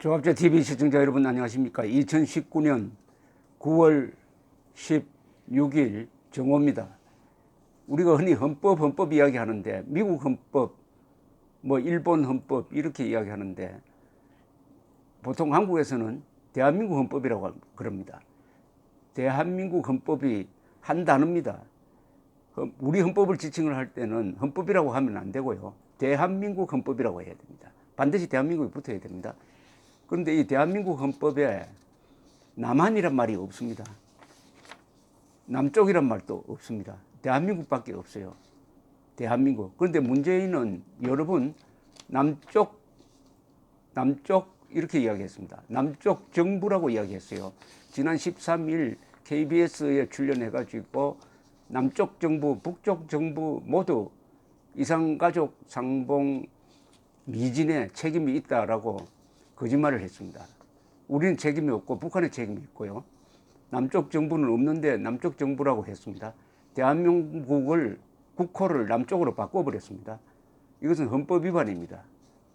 조합제 TV 시청자 여러분 안녕하십니까? 2019년 9월 16일 정오입니다. 우리가 흔히 헌법 이야기하는데 미국 헌법, 일본 헌법 이렇게 이야기하는데 보통 한국에서는 대한민국 헌법이라고 그럽니다. 대한민국 헌법이 한 단어입니다. 우리 헌법을 지칭을 할 때는 헌법이라고 하면 안 되고요. 대한민국 헌법이라고 해야 됩니다. 반드시 대한민국이 붙어야 됩니다. 그런데 이 대한민국 헌법에 남한이란 말이 없습니다. 남쪽이란 말도 없습니다. 대한민국밖에 없어요. 대한민국. 그런데 문재인은 여러 번 남쪽 이렇게 이야기했습니다. 남쪽 정부라고 이야기했어요. 지난 13일 KBS에 출연해가지고 남쪽 정부, 북쪽 정부 모두 이산가족 상봉 미진에 책임이 있다라고 거짓말을 했습니다. 우리는 책임이 없고 북한에 책임이 있고요. 남쪽 정부는 없는데 남쪽 정부라고 했습니다. 대한민국을 국호를 남쪽으로 바꿔버렸습니다. 이것은 헌법 위반입니다.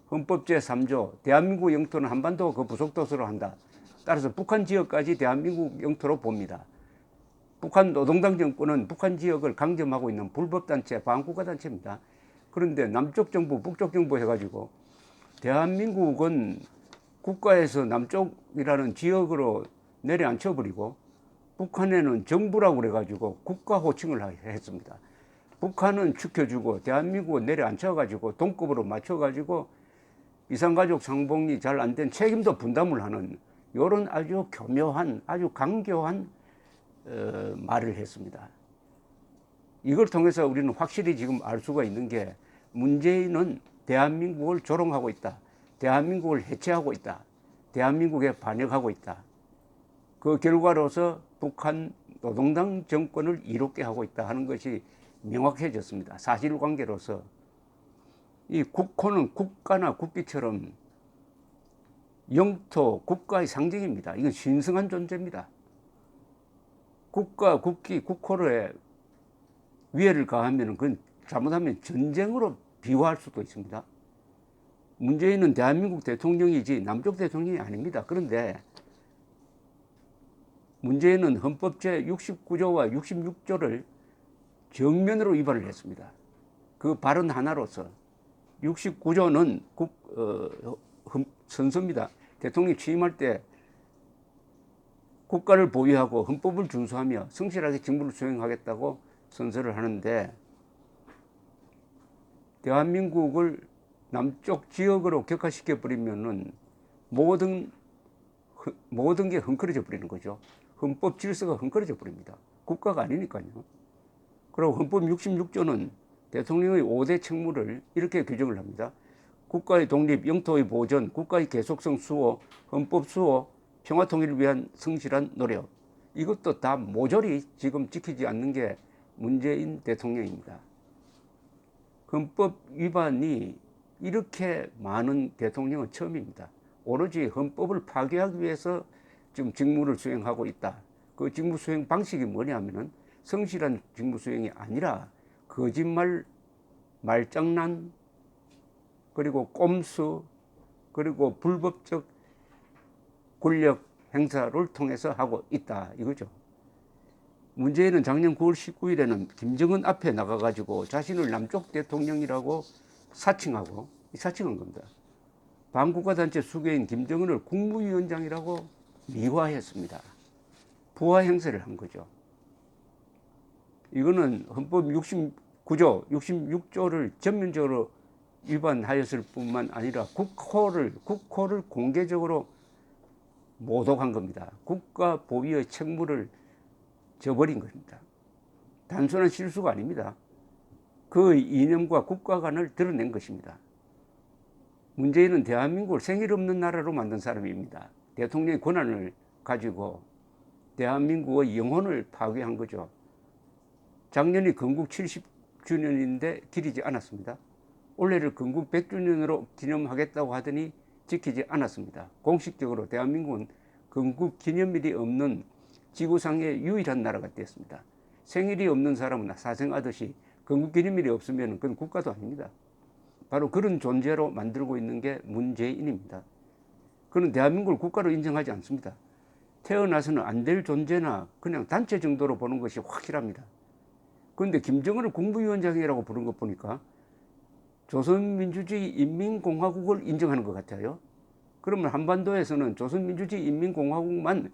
헌법 제3조 대한민국 영토는 한반도 그 부속도서로 한다. 따라서 북한 지역까지 대한민국 영토로 봅니다. 북한 노동당 정권은 북한 지역을 강점하고 있는 불법단체, 반국가단체입니다. 그런데 남쪽 정부, 북쪽 정부 해가지고 대한민국은 국가에서 남쪽이라는 지역으로 내려앉혀버리고 북한에는 정부라고 그래가지고 국가 호칭을 했습니다. 북한은 지켜주고 대한민국은 내려앉혀가지고 동급으로 맞춰가지고 이산가족 상봉이 잘 안 된 책임도 분담을 하는 이런 아주 교묘한 아주 강교한 말을 했습니다. 이걸 통해서 우리는 확실히 지금 알 수가 있는 게 문재인은 대한민국을 조롱하고 있다. 대한민국을 해체하고 있다. 대한민국에 반역하고 있다. 그 결과로서 북한 노동당 정권을 이롭게 하고 있다 하는 것이 명확해졌습니다. 사실관계로서 이 국호는 국가나 국기처럼 영토, 국가의 상징입니다. 이건 신성한 존재입니다. 국가, 국기, 국호에 위해를 가하면 그건 잘못하면 전쟁으로 비유할 수도 있습니다. 문재인은 대한민국 대통령이지 남쪽 대통령이 아닙니다. 그런데 문재인은 헌법 제69조와 66조를 정면으로 위반을 했습니다. 그 발언 하나로서 69조는 선서입니다. 대통령이 취임할 때 국가를 보위하고 헌법을 준수하며 성실하게 직무를 수행하겠다고 선서를 하는데 대한민국을 남쪽 지역으로 격화시켜 버리면은 모든 게 헝클어져 버리는 거죠. 헌법 질서가 헝클어져 버립니다. 국가가 아니니까요. 그리고 헌법 66조는 대통령의 5대 책무를 이렇게 규정을 합니다. 국가의 독립, 영토의 보전, 국가의 계속성 수호, 헌법 수호, 평화 통일을 위한 성실한 노력. 이것도 다 모조리 지금 지키지 않는 게 문재인 대통령입니다. 헌법 위반이 이렇게 많은 대통령은 처음입니다. 오로지 헌법을 파괴하기 위해서 지금 직무를 수행하고 있다. 그 직무 수행 방식이 뭐냐면은 성실한 직무 수행이 아니라 거짓말, 말장난, 그리고 꼼수, 그리고 불법적 권력 행사를 통해서 하고 있다 이거죠. 문재인은 작년 9월 19일에는 김정은 앞에 나가가지고 자신을 남쪽 대통령이라고 사칭한 겁니다. 반국가단체 수괴인 김정은을 국무위원장이라고 미화했습니다. 부하 행세를 한 거죠. 이거는 헌법 69조, 66조를 전면적으로 위반하였을 뿐만 아니라 국호를 공개적으로 모독한 겁니다. 국가 보위의 책무를 저버린 겁니다. 단순한 실수가 아닙니다. 그 이념과 국가관을 드러낸 것입니다. 문재인은 대한민국을 생일 없는 나라로 만든 사람입니다. 대통령의 권한을 가지고 대한민국의 영혼을 파괴한 거죠. 작년이 건국 70주년인데 기리지 않았습니다. 올해를 건국 100주년으로 기념하겠다고 하더니 지키지 않았습니다. 공식적으로 대한민국은 건국 기념일이 없는 지구상의 유일한 나라가 되었습니다. 생일이 없는 사람은 사생하듯이 건국 기념일이 없으면 그건 국가도 아닙니다. 바로 그런 존재로 만들고 있는 게 문재인입니다. 그는 대한민국을 국가로 인정하지 않습니다. 태어나서는 안 될 존재나 그냥 단체 정도로 보는 것이 확실합니다. 그런데 김정은을 국무위원장이라고 부른 것 보니까 조선민주주의 인민공화국을 인정하는 것 같아요. 그러면 한반도에서는 조선민주주의 인민공화국만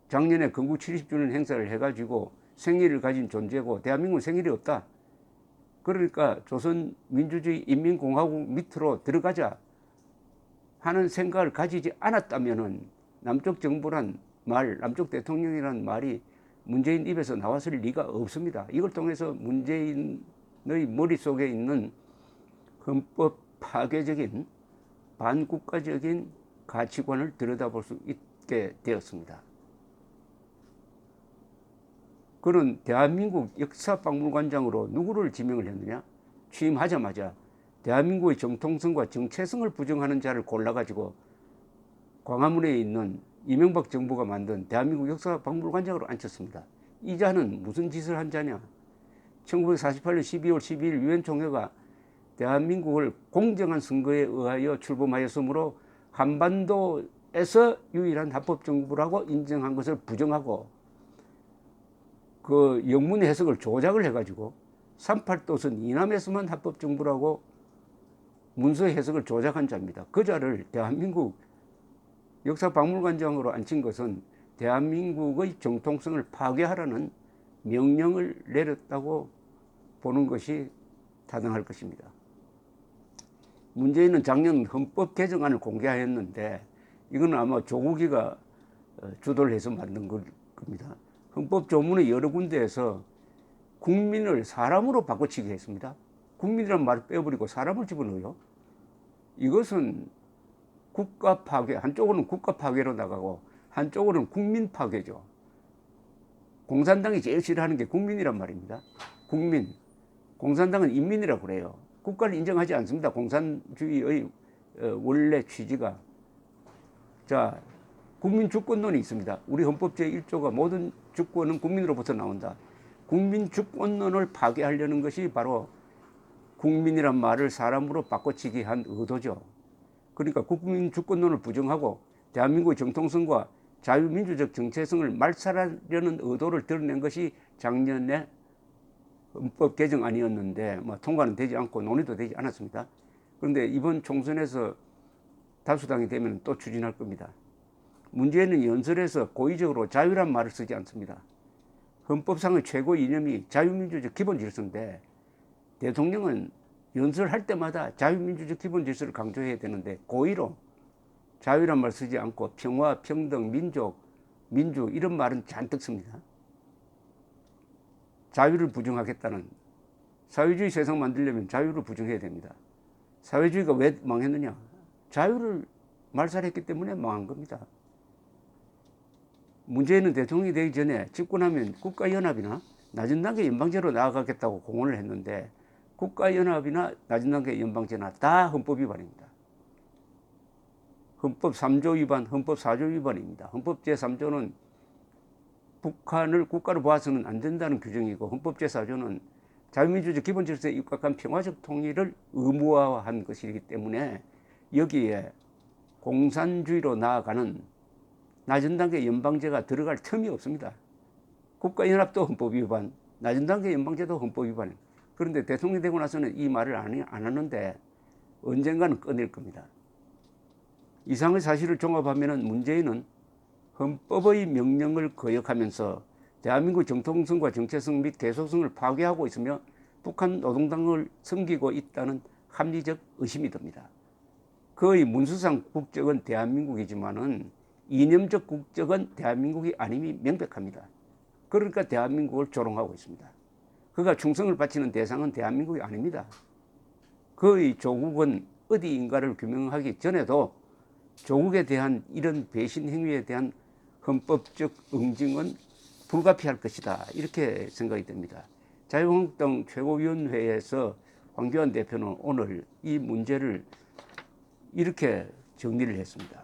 작년에 건국 70주년 행사를 해가지고 생일을 가진 존재고 대한민국은 생일이 없다. 그러니까 조선민주주의 인민공화국 밑으로 들어가자 하는 생각을 가지지 않았다면은 남쪽 정부란 말, 남쪽 대통령이란 말이 문재인 입에서 나왔을 리가 없습니다. 이걸 통해서 문재인의 머릿속에 있는 헌법 파괴적인 반국가적인 가치관을 들여다볼 수 있게 되었습니다. 그는 대한민국 역사박물관장으로 누구를 지명을 했느냐? 취임하자마자 대한민국의 정통성과 정체성을 부정하는 자를 골라가지고 광화문에 있는 이명박 정부가 만든 대한민국 역사박물관장으로 앉혔습니다. 이 자는 무슨 짓을 한 자냐? 1948년 12월 12일 유엔 총회가 대한민국을 공정한 선거에 의하여 출범하였으므로 한반도에서 유일한 합법정부라고 인정한 것을 부정하고 그 영문 해석을 조작을 해가지고 38도선 이남에서만 합법정부라고 문서 해석을 조작한 자입니다. 그 자를 대한민국 역사박물관장으로 앉힌 것은 대한민국의 정통성을 파괴하라는 명령을 내렸다고 보는 것이 타당할 것입니다. 문재인은 작년 헌법 개정안을 공개하였는데 이건 아마 조국이가 주도를 해서 만든 겁니다. 헌법 조문의 여러 군데에서 국민을 사람으로 바꿔치기 했습니다. 국민이란 말을 빼버리고 사람을 집어넣어요. 이것은 국가 파괴, 한쪽으로는 국가 파괴로 나가고 한쪽으로는 국민 파괴죠. 공산당이 제일 싫어하는 게 국민이란 말입니다. 국민. 공산당은 인민이라고 그래요. 국가를 인정하지 않습니다. 공산주의의 원래 취지가. 자, 국민 주권론이 있습니다. 우리 헌법 제1조가 모든 주권은 국민으로부터 나온다. 국민 주권론을 파괴하려는 것이 바로 국민이란 말을 사람으로 바꿔치기 한 의도죠. 그러니까 국민 주권론을 부정하고 대한민국의 정통성과 자유민주적 정체성을 말살하려는 의도를 드러낸 것이 작년에 헌법 개정안이었는데 통과는 되지 않고 논의도 되지 않았습니다. 그런데 이번 총선에서 다수당이 되면 또 추진할 겁니다. 문제는 연설에서 고의적으로 자유란 말을 쓰지 않습니다. 헌법상의 최고 이념이 자유민주적 기본 질서인데 대통령은 연설할 때마다 자유민주적 기본 질서를 강조해야 되는데 고의로 자유란 말 쓰지 않고 평화, 평등, 민족, 민주 이런 말은 잔뜩 씁니다. 자유를 부정하겠다는, 사회주의 세상 만들려면 자유를 부정해야 됩니다. 사회주의가 왜 망했느냐? 자유를 말살했기 때문에 망한 겁니다. 문재인은 대통령이 되기 전에 집권하면 국가연합이나 낮은 단계 연방제로 나아가겠다고 공언을 했는데 국가연합이나 낮은 단계 연방제나 다 헌법 위반입니다. 헌법 3조 위반, 헌법 4조 위반입니다. 헌법 제3조는 북한을 국가로 봐서는 안 된다는 규정이고 헌법 제4조는 자유민주적 기본질서에 입각한 평화적 통일을 의무화한 것이기 때문에 여기에 공산주의로 나아가는 낮은 단계 연방제가 들어갈 틈이 없습니다. 국가연합도 헌법 위반, 낮은 단계 연방제도 헌법 위반입니다. 그런데 대통령이 되고 나서는 이 말을 안 하는데 언젠가는 꺼낼 겁니다. 이상의 사실을 종합하면 문재인은 헌법의 명령을 거역하면서 대한민국 정통성과 정체성 및 계속성을 파괴하고 있으며 북한 노동당을 섬기고 있다는 합리적 의심이 듭니다. 그의 문수상 국적은 대한민국이지만은 이념적 국적은 대한민국이 아님이 명백합니다. 그러니까 대한민국을 조롱하고 있습니다. 그가 충성을 바치는 대상은 대한민국이 아닙니다. 그의 조국은 어디인가를 규명하기 전에도 조국에 대한 이런 배신 행위에 대한 헌법적 응징은 불가피할 것이다. 이렇게 생각이 됩니다. 자유한국당 최고위원회에서 황교안 대표는 오늘 이 문제를 이렇게 정리를 했습니다.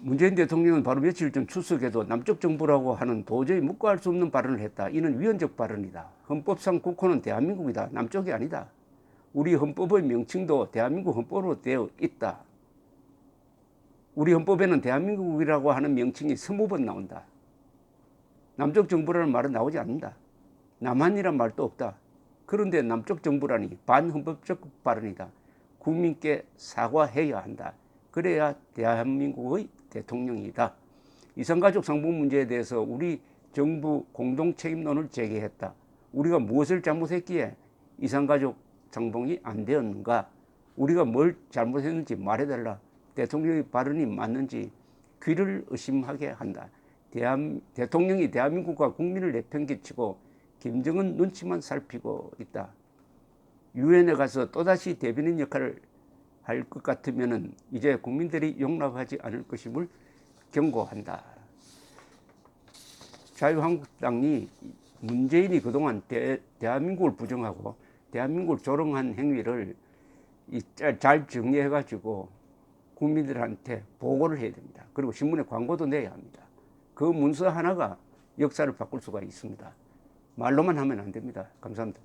문재인 대통령은 바로 며칠 전 출석에도 남쪽 정부라고 하는 도저히 묵과할 수 없는 발언을 했다. 이는 위헌적 발언이다. 헌법상 국호는 대한민국이다. 남쪽이 아니다. 우리 헌법의 명칭도 대한민국 헌법으로 되어 있다. 우리 헌법에는 대한민국이라고 하는 명칭이 20번 나온다. 남쪽 정부라는 말은 나오지 않는다. 남한이란 말도 없다. 그런데 남쪽 정부라니 반헌법적 발언이다. 국민께 사과해야 한다. 그래야 대한민국의 대통령이다. 이산가족 상봉 문제에 대해서 우리 정부 공동 책임론을 제기했다. 우리가 무엇을 잘못했기에 이산가족 상봉이 안 되었는가? 우리가 뭘 잘못했는지 말해달라. 대통령의 발언이 맞는지 귀를 의심하게 한다. 대통령이 대한민국과 국민을 내팽개치고 김정은 눈치만 살피고 있다. 유엔에 가서 또다시 대변인 역할을 할 것 같으면 이제 국민들이 용납하지 않을 것임을 경고한다. 자유한국당이 문재인이 그동안 대한민국을 부정하고 대한민국을 조롱한 행위를 잘 정리해가지고 국민들한테 보고를 해야 됩니다. 그리고 신문에 광고도 내야 합니다. 그 문서 하나가 역사를 바꿀 수가 있습니다. 말로만 하면 안 됩니다. 감사합니다.